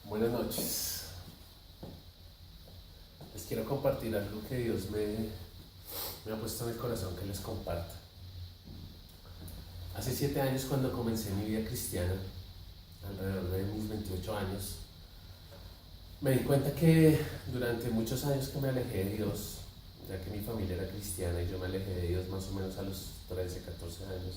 Buenas noches. Les quiero compartir algo que Dios me ha puesto en el corazón que les comparta. Hace 7 años, cuando comencé mi vida cristiana, alrededor de mis 28 años, me di cuenta que durante muchos años que me alejé de Dios, ya que mi familia era cristiana y yo me alejé de Dios más o menos a los 13, 14 años,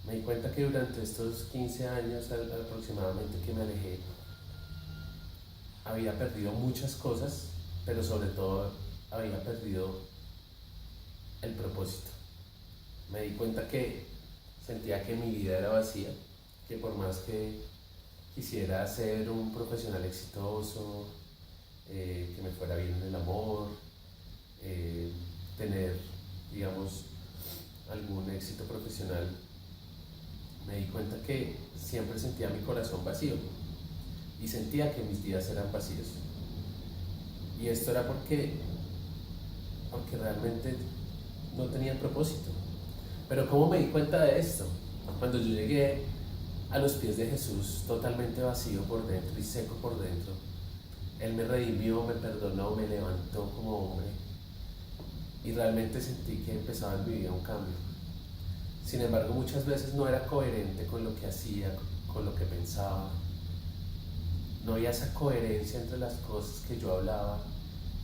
me di cuenta que durante estos 15 años aproximadamente que me alejé, había perdido muchas cosas, pero sobre todo había perdido el propósito. Me di cuenta que sentía que mi vida era vacía, que por más que quisiera ser un profesional exitoso, que me fuera bien en el amor, tener, digamos, algún éxito profesional, me di cuenta que siempre sentía mi corazón vacío y sentía que mis días eran vacíos. Y esto era porque realmente no tenía propósito. Pero ¿cómo me di cuenta de esto? Cuando yo llegué a los pies de Jesús, totalmente vacío por dentro y seco por dentro, Él me redimió, me perdonó, me levantó como hombre y realmente sentí que empezaba en mi vida un cambio. Sin embargo, muchas veces no era coherente con lo que hacía, con lo que pensaba. No había esa coherencia entre las cosas que yo hablaba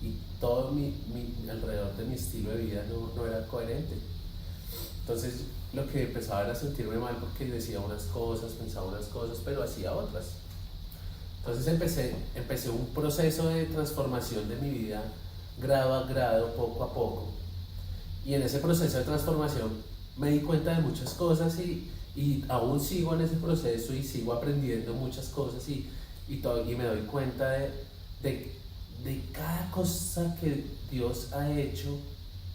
y todo alrededor de mi estilo de vida no era coherente. Entonces lo que empezaba era sentirme mal porque decía unas cosas, pensaba unas cosas, pero hacía otras. Entonces empecé un proceso de transformación de mi vida, grado a grado, poco a poco. Y en ese proceso de transformación me di cuenta de muchas cosas y aún sigo en ese proceso y sigo aprendiendo muchas cosas y me doy cuenta de cada cosa que Dios ha hecho,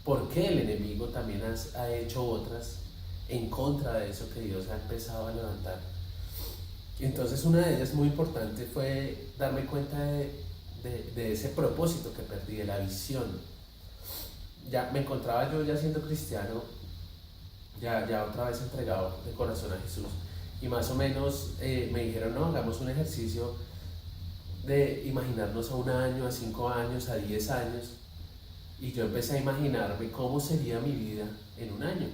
porque el enemigo también ha hecho otras en contra de eso que Dios ha empezado a levantar. Y entonces una de ellas muy importante fue darme cuenta de ese propósito que perdí, de la visión. Ya me encontraba yo ya siendo cristiano, ya otra vez entregado de corazón a Jesús. Y más o menos me dijeron, no, hagamos un ejercicio de imaginarnos a 1 año, a 5 años, a 10 años. Y yo empecé a imaginarme cómo sería mi vida en 1 año.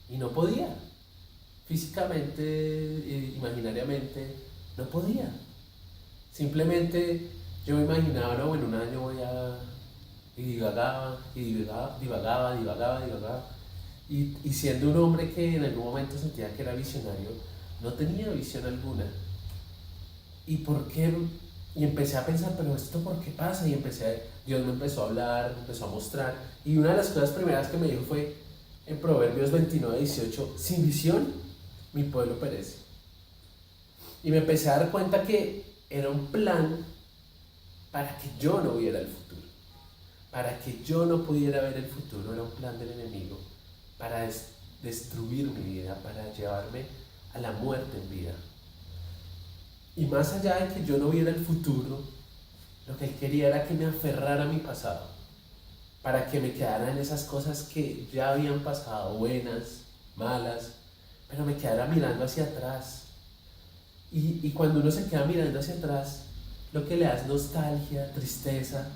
Y no podía. Físicamente, imaginariamente, no podía. Simplemente yo me imaginaba, no, en 1 año voy a... Y divagaba. Y siendo un hombre que en algún momento sentía que era visionario, no tenía visión alguna. ¿Y por qué? Y empecé a pensar, pero ¿esto por qué pasa? Y Dios me empezó a hablar, me empezó a mostrar. Y una de las cosas primeras que me dijo fue, en Proverbios 29:18, sin visión, mi pueblo perece. Y me empecé a dar cuenta que era un plan para que yo no viera el futuro. Para que yo no pudiera ver el futuro, era un plan del enemigo para destruir mi vida, para llevarme a la muerte en vida. Y más allá de que yo no viera el futuro, lo que él quería era que me aferrara a mi pasado, para que me quedara en esas cosas que ya habían pasado, buenas, malas, pero me quedara mirando hacia atrás. Y cuando uno se queda mirando hacia atrás, lo que le da es nostalgia, tristeza,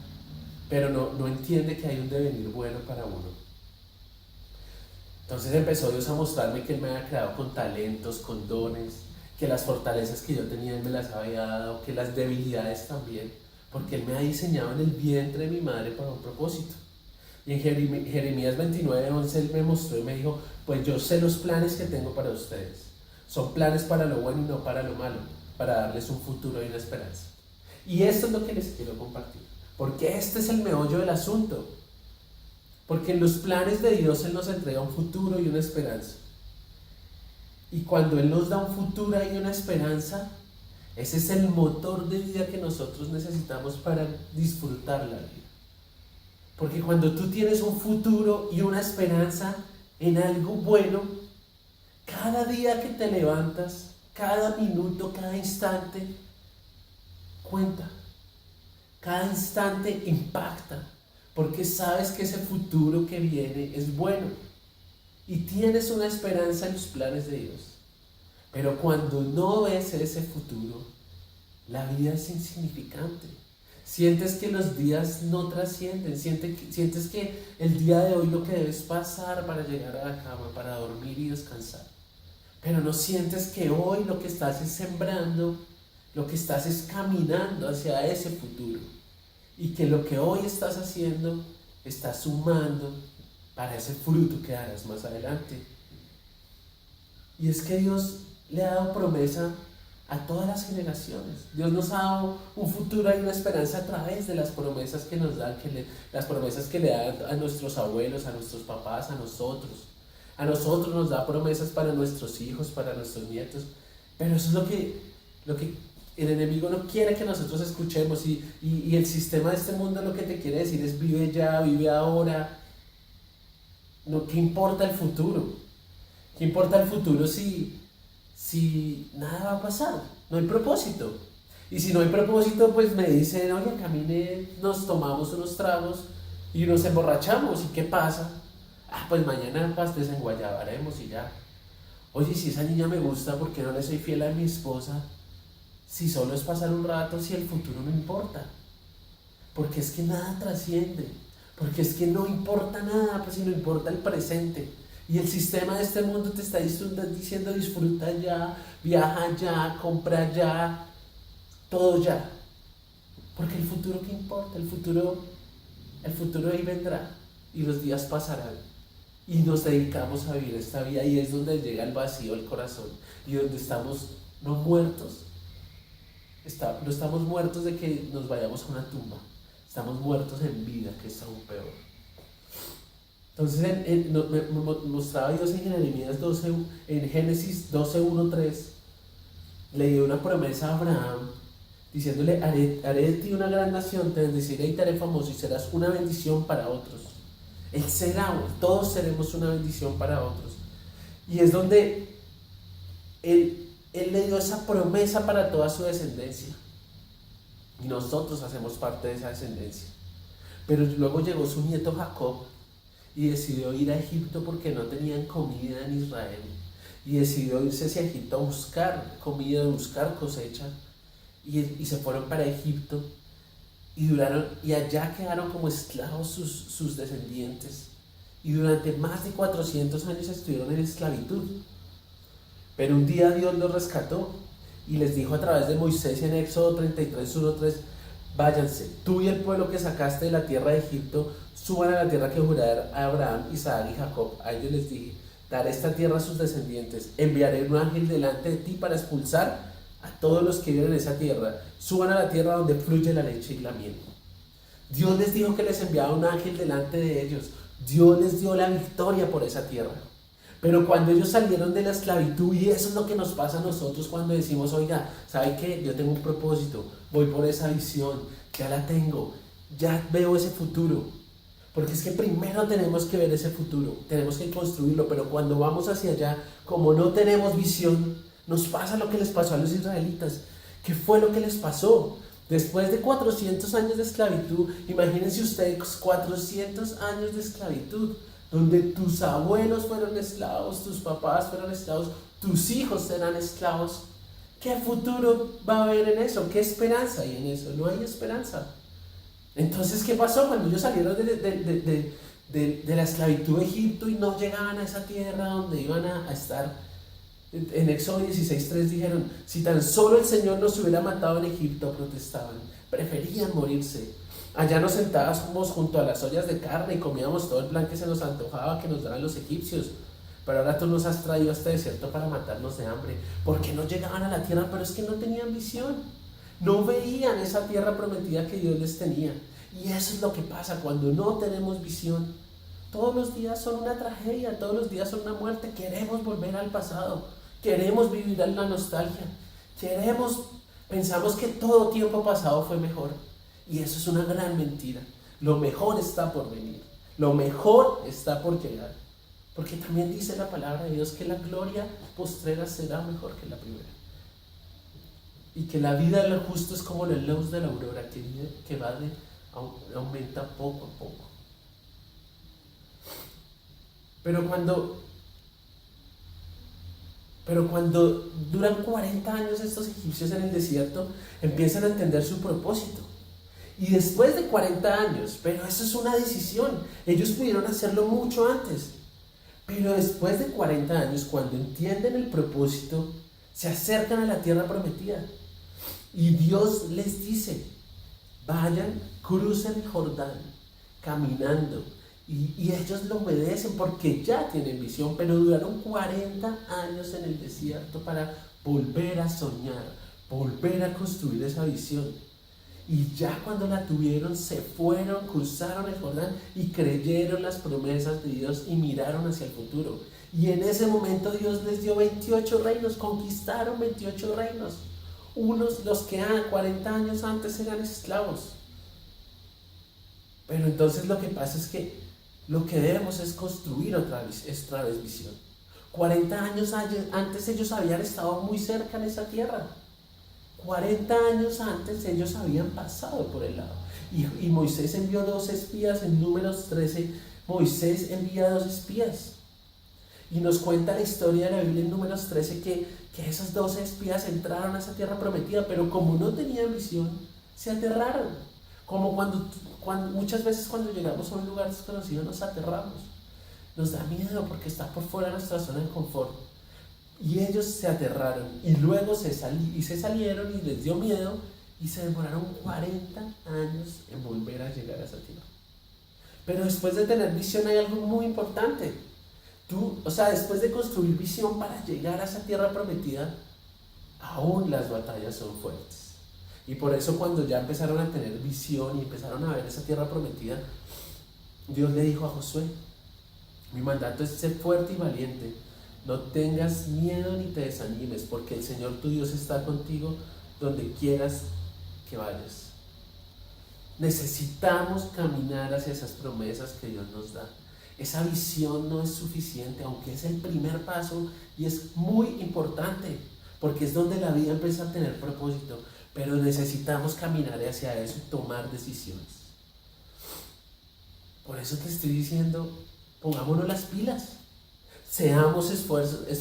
pero no entiende que hay un devenir bueno para uno. Entonces empezó Dios a mostrarme que Él me había creado con talentos, con dones, que las fortalezas que yo tenía Él me las había dado, que las debilidades también, porque Él me ha diseñado en el vientre de mi madre para un propósito. Y en Jeremías 29:11 Él me mostró y me dijo, pues yo sé los planes que tengo para ustedes. Son planes para lo bueno y no para lo malo, para darles un futuro y una esperanza. Y esto es lo que les quiero compartir, porque este es el meollo del asunto. Porque en los planes de Dios Él nos entrega un futuro y una esperanza. Y cuando Él nos da un futuro y una esperanza, ese es el motor de vida que nosotros necesitamos para disfrutar la vida. Porque cuando tú tienes un futuro y una esperanza en algo bueno, cada día que te levantas, cada minuto, cada instante, cuenta. Cada instante impacta, porque sabes que ese futuro que viene es bueno y tienes una esperanza en los planes de Dios. Pero cuando no ves ese futuro, la vida es insignificante. Sientes que los días no trascienden, sientes que el día de hoy lo que debes pasar para llegar a la cama, para dormir y descansar. Pero no sientes que hoy lo que estás es sembrando, lo que estás es caminando hacia ese futuro. Y que lo que hoy estás haciendo está sumando para ese fruto que harás más adelante. Y es que Dios le ha dado promesa a todas las generaciones. Dios nos ha dado un futuro y una esperanza a través de las promesas que nos da, las promesas que le da a nuestros abuelos, a nuestros papás, a nosotros. A nosotros nos da promesas para nuestros hijos, para nuestros nietos. Pero eso es lo que el enemigo no quiere que nosotros escuchemos. Y el sistema de este mundo lo que te quiere decir es vive ya, vive ahora. No, ¿qué importa el futuro? ¿Qué importa el futuro si nada va a pasar? No hay propósito. Y si no hay propósito, pues me dicen, oye, camine, nos tomamos unos tragos y nos emborrachamos. ¿Y qué pasa? Pues mañana desenguayabaremos y ya. Oye, si esa niña me gusta, ¿por qué no le soy fiel a mi esposa? Si solo es pasar un rato, si el futuro no importa. Porque es que nada trasciende. Porque es que no importa nada, pues si no importa el presente. Y el sistema de este mundo te está diciendo disfruta ya, viaja ya, compra ya, todo ya. Porque el futuro, ¿qué importa? El futuro ahí vendrá y los días pasarán. Y nos dedicamos a vivir esta vida y es donde llega el vacío al corazón y donde estamos no muertos. No estamos muertos de que nos vayamos a una tumba. Estamos muertos en vida, que es aún peor. Entonces me mostraba Dios en Génesis 12, 1, 3. Le dio una promesa a Abraham diciéndole, haré de ti una gran nación, te bendeciré y te haré famoso y serás una bendición para otros. Él será, todos seremos una bendición para otros. Y es donde Él le dio esa promesa para toda su descendencia. Y nosotros hacemos parte de esa descendencia. Pero luego llegó su nieto Jacob y decidió ir a Egipto porque no tenían comida en Israel. Y decidió irse hacia Egipto a buscar comida, a buscar cosecha. Y se fueron para Egipto. Y allá quedaron como esclavos sus descendientes. Y durante más de 400 años estuvieron en esclavitud. Pero un día Dios los rescató y les dijo a través de Moisés en Éxodo 33, 1, 3, váyanse, tú y el pueblo que sacaste de la tierra de Egipto, suban a la tierra que juré a Abraham, Isaac y Jacob. A ellos les dije, daré esta tierra a sus descendientes, enviaré un ángel delante de ti para expulsar a todos los que viven en esa tierra. Suban a la tierra donde fluye la leche y la miel. Dios les dijo que les enviaba un ángel delante de ellos. Dios les dio la victoria por esa tierra. Pero cuando ellos salieron de la esclavitud, y eso es lo que nos pasa a nosotros cuando decimos, oiga, ¿sabe qué? Yo tengo un propósito, voy por esa visión, ya la tengo, ya veo ese futuro. Porque es que primero tenemos que ver ese futuro, tenemos que construirlo, pero cuando vamos hacia allá, como no tenemos visión, nos pasa lo que les pasó a los israelitas. ¿Qué fue lo que les pasó? Después de 400 años de esclavitud, imagínense ustedes 400 años de esclavitud, donde tus abuelos fueron esclavos, tus papás fueron esclavos, tus hijos serán esclavos. ¿Qué futuro va a haber en eso? ¿Qué esperanza hay en eso? No hay esperanza. Entonces, ¿qué pasó cuando ellos salieron de la esclavitud de Egipto y no llegaban a esa tierra donde iban a estar? En Éxodo 16:3 dijeron, si tan solo el Señor nos hubiera matado en Egipto, protestaban, preferían morirse. Allá nos sentábamos junto a las ollas de carne y comíamos todo el plan que se nos antojaba que nos daban los egipcios. Pero ahora tú nos has traído a este desierto para matarnos de hambre. Porque no llegaban a la tierra, pero es que no tenían visión. No veían esa tierra prometida que Dios les tenía. Y eso es lo que pasa cuando no tenemos visión. Todos los días son una tragedia, todos los días son una muerte. Queremos volver al pasado, queremos vivir en la nostalgia, pensamos que todo tiempo pasado fue mejor. Y eso es una gran mentira. Lo mejor está por venir, lo mejor está por llegar. Porque también dice la palabra de Dios que la gloria postrera será mejor que la primera. Y que la vida del justo es como la luz de la aurora que aumenta poco a poco. Pero Pero cuando duran 40 años estos egipcios en el desierto, empiezan a entender su propósito. Y después de 40 años, pero eso es una decisión, ellos pudieron hacerlo mucho antes. Pero después de 40 años, cuando entienden el propósito, se acercan a la tierra prometida. Y Dios les dice, vayan, crucen el Jordán, caminando. Y ellos lo obedecen porque ya tienen visión, pero duraron 40 años en el desierto para volver a soñar, volver a construir esa visión. Y ya cuando la tuvieron, se fueron, cruzaron el Jordán y creyeron las promesas de Dios y miraron hacia el futuro. Y en ese momento Dios les dio 28 reinos, conquistaron 28 reinos. Unos, los que 40 años antes eran esclavos. Pero entonces lo que pasa es que lo que debemos es construir otra vez visión. 40 años antes ellos habían estado muy cerca en esa tierra. 40 años antes ellos habían pasado por el lado. Y Moisés envió 2 espías. En Números 13, Moisés envía 2 espías. Y nos cuenta la historia de la Biblia en Números 13 que esos 12 espías entraron a esa tierra prometida, pero como no tenían visión, se aterraron. Como cuando muchas veces cuando llegamos a un lugar desconocido nos aterramos. Nos da miedo porque está por fuera de nuestra zona de confort. Y ellos se aterraron y luego se salieron y les dio miedo y se demoraron 40 años en volver a llegar a esa tierra. Pero después de tener visión hay algo muy importante. Después de construir visión para llegar a esa tierra prometida, aún las batallas son fuertes. Y por eso cuando ya empezaron a tener visión y empezaron a ver esa tierra prometida, Dios le dijo a Josué, mi mandato es ser fuerte y valiente. No tengas miedo ni te desanimes, porque el Señor tu Dios está contigo donde quieras que vayas. Necesitamos caminar hacia esas promesas que Dios nos da. Esa visión no es suficiente, aunque es el primer paso y es muy importante, porque es donde la vida empieza a tener propósito, pero necesitamos caminar hacia eso y tomar decisiones. Por eso te estoy diciendo, pongámonos las pilas. Seamos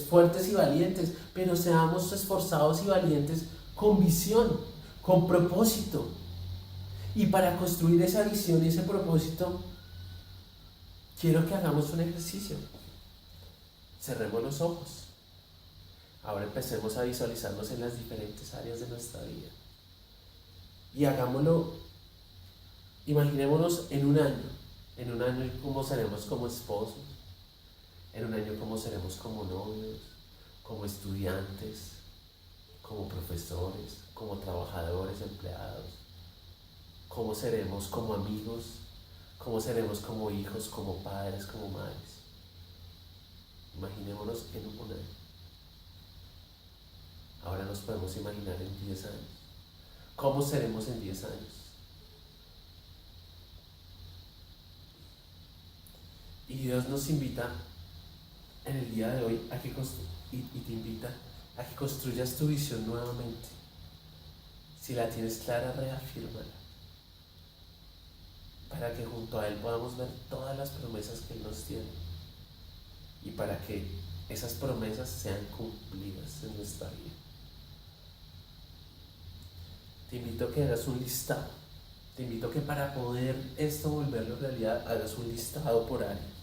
fuertes y valientes, pero seamos esforzados y valientes con visión, con propósito. Y para construir esa visión y ese propósito, quiero que hagamos un ejercicio. Cerremos los ojos. Ahora empecemos a visualizarnos en las diferentes áreas de nuestra vida. Y hagámoslo, imaginémonos en un año cómo seremos como esposos. En un año cómo seremos como novios, como estudiantes, como profesores, como trabajadores, empleados. Cómo seremos como amigos, cómo seremos como hijos, como padres, como madres. Imaginémonos en un año. Ahora nos podemos imaginar en 10 años. ¿Cómo seremos en 10 años? Y Dios nos invita en el día de hoy y te invita a que construyas tu visión nuevamente. Si la tienes clara, reafírmala, para que junto a Él podamos ver todas las promesas que Él nos tiene y para que esas promesas sean cumplidas en nuestra vida. Te invito a que hagas un listado. Te invito a que para poder esto volverlo realidad, hagas un listado por área.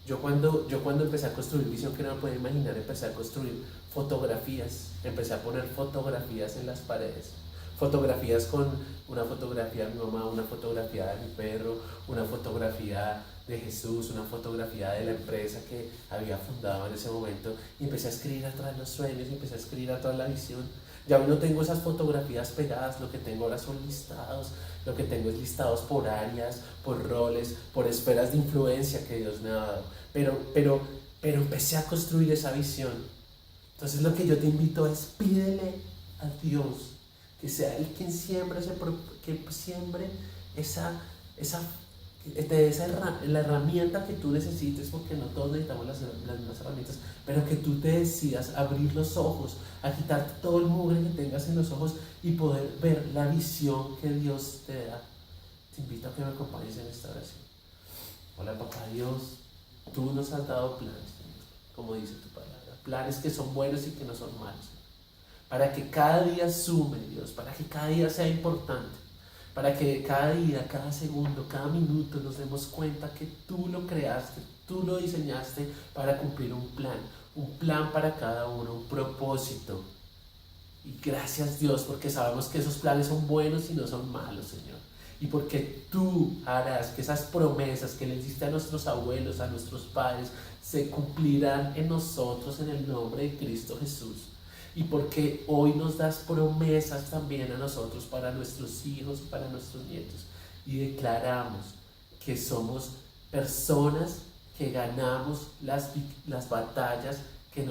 Yo cuando empecé a construir visión, que no me podía imaginar, empecé a construir fotografías, empecé a poner fotografías en las paredes, fotografías con una fotografía de mi mamá, una fotografía de mi perro, una fotografía de Jesús, una fotografía de la empresa que había fundado en ese momento, y empecé a escribir atrás los sueños, y empecé a escribir atrás la visión. Ya hoy no tengo esas fotografías pegadas, lo que tengo ahora son listados. Lo que tengo es listados por áreas, por roles, por esferas de influencia que Dios me ha dado. Pero empecé a construir esa visión. Entonces lo que yo te invito es pídele a Dios que sea Él quien siembre, la herramienta que tú necesites, porque no todos necesitamos las mismas herramientas, pero que tú te decidas abrir los ojos, a quitarte todo el mugre que tengas en los ojos y poder ver la visión que Dios te da. Te invito a que me acompañes en esta oración. Hola, Papá Dios, tú nos has dado planes, Señor, como dice tu palabra. planes que son buenos y que no son malos. Para que cada día sume, Dios, para que cada día sea importante, para que cada día, cada segundo, cada minuto nos demos cuenta que tú lo creaste, tú lo diseñaste para cumplir un plan para cada uno, un propósito. Y gracias, Dios, porque sabemos que esos planes son buenos y no son malos, Señor. Y porque tú harás que esas promesas que les diste a nuestros abuelos, a nuestros padres, se cumplirán en nosotros en el nombre de Cristo Jesús. Y porque hoy nos das promesas también a nosotros para nuestros hijos y para nuestros nietos. Y declaramos que somos personas que ganamos las batallas que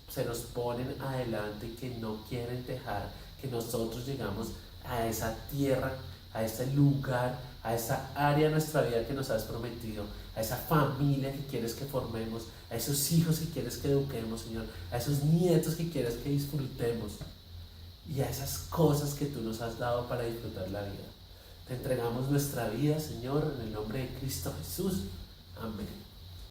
se nos ponen adelante, que no quieren dejar que nosotros llegamos a esa tierra, a ese lugar, a esa área de nuestra vida que nos has prometido, a esa familia que quieres que formemos, a esos hijos que quieres que eduquemos, Señor, a esos nietos que quieres que disfrutemos y a esas cosas que tú nos has dado para disfrutar la vida. Te entregamos nuestra vida, Señor, en el nombre de Cristo Jesús. Amén.